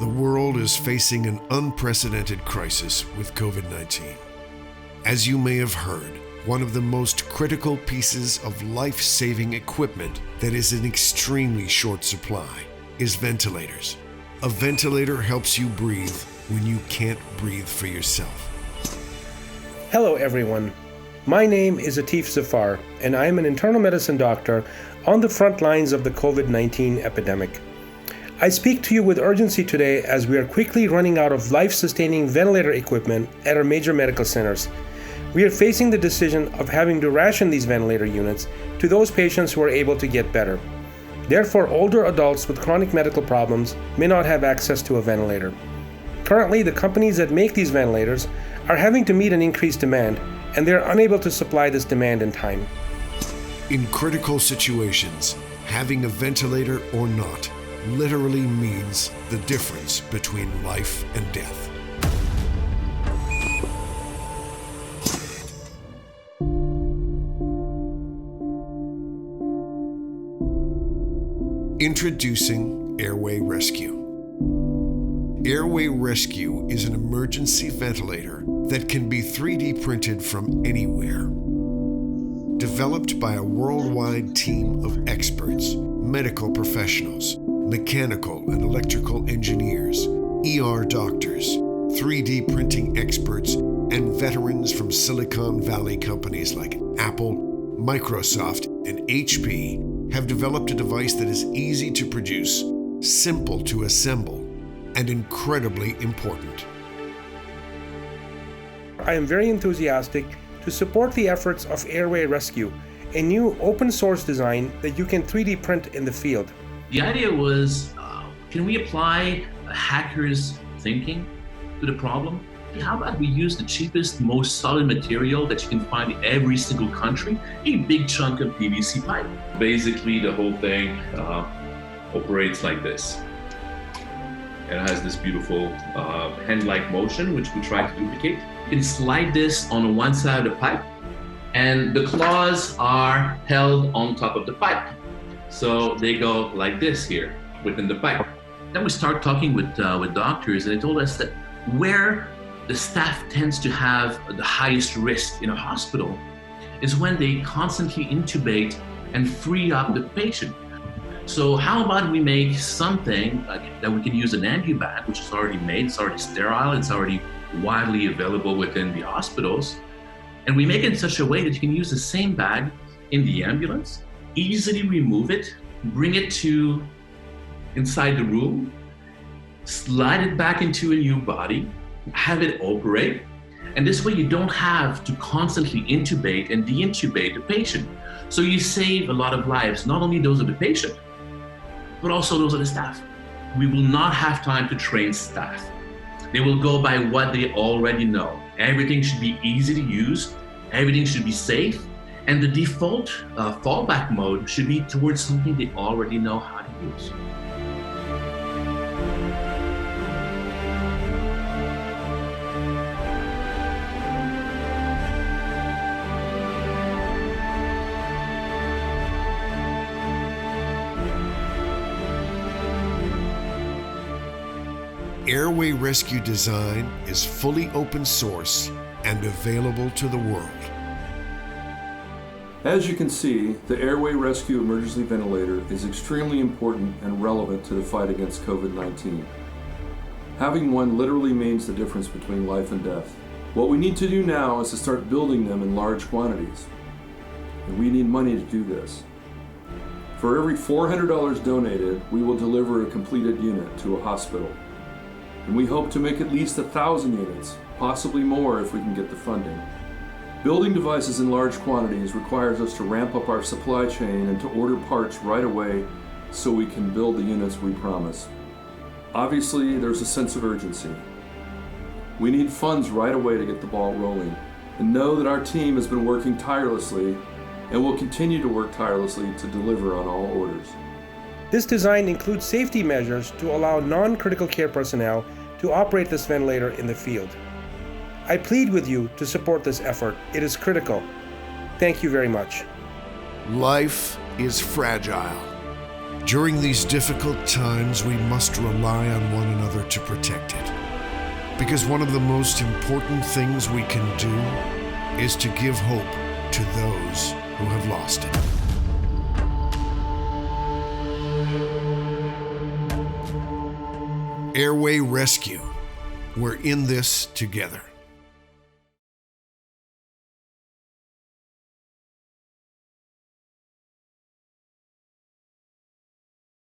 The world is facing an unprecedented crisis with Covid-19. As you may have heard, one of the most critical pieces of life-saving equipment that is in extremely short supply is ventilators. A ventilator helps you breathe when you can't breathe for yourself. Hello everyone, my name is Atif Zafar and I am an internal medicine doctor on the front lines of the COVID-19 epidemic. I speak to you with urgency today as we are quickly running out of life-sustaining ventilator equipment at our major medical centers. We are facing the decision of having to ration these ventilator units to those patients who are able to get better. Therefore, older adults with chronic medical problems may not have access to a ventilator. Currently, the companies that make these ventilators are having to meet an increased demand, and they are unable to supply this demand in time. In critical situations, having a ventilator or not literally means the difference between life and death. Introducing Airway Rescue. Airway Rescue is an emergency ventilator that can be 3D printed from anywhere. Developed by a worldwide team of experts, medical professionals, mechanical and electrical engineers, ER doctors, 3D printing experts, and veterans from Silicon Valley companies like Apple, Microsoft, and HP have developed a device that is easy to produce, simple to assemble, and incredibly important. I am very enthusiastic to support the efforts of Airway Rescue, a new open source design that you can 3D print in the field. The idea was, can we apply a hacker's thinking to the problem? How about we use the cheapest, most solid material that you can find in every single country, a big chunk of PVC pipe. Basically, the whole thing operates like this. It has this beautiful hand-like motion, which we try to duplicate. You can slide this on one side of the pipe, and the claws are held on top of the pipe. So they go like this here within the pipe. Then we start talking with doctors, and they told us that where the staff tends to have the highest risk in a hospital is when they constantly intubate and free up the patient. So how about we make something that we can use an ambu bag, which is already made, it's already sterile, it's already widely available within the hospitals, and we make it in such a way that you can use the same bag in the ambulance, easily remove it, bring it to inside the room, slide it back into a new body, have it operate, and this way you don't have to constantly intubate and deintubate the patient. So you save a lot of lives, not only those of the patient, but also those of the staff. We will not have time to train staff. They will go by what they already know. Everything should be easy to use, everything should be safe, and the default fallback mode should be towards something they already know how to use. Airway Rescue design is fully open source and available to the world. As you can see, the Airway Rescue Emergency Ventilator is extremely important and relevant to the fight against COVID-19. Having one literally means the difference between life and death. What we need to do now is to start building them in large quantities, and we need money to do this. For every $400 donated, we will deliver a completed unit to a hospital. And we hope to make at least 1,000 units, possibly more if we can get the funding. Building devices in large quantities requires us to ramp up our supply chain and to order parts right away so we can build the units we promise. Obviously, there's a sense of urgency. We need funds right away to get the ball rolling, and know that our team has been working tirelessly and will continue to work tirelessly to deliver on all orders. This design includes safety measures to allow non-critical care personnel to operate this ventilator in the field. I plead with you to support this effort. It is critical. Thank you very much. Life is fragile. During these difficult times, we must rely on one another to protect it. Because one of the most important things we can do is to give hope to those who have lost it. Airway Rescue. We're in this together.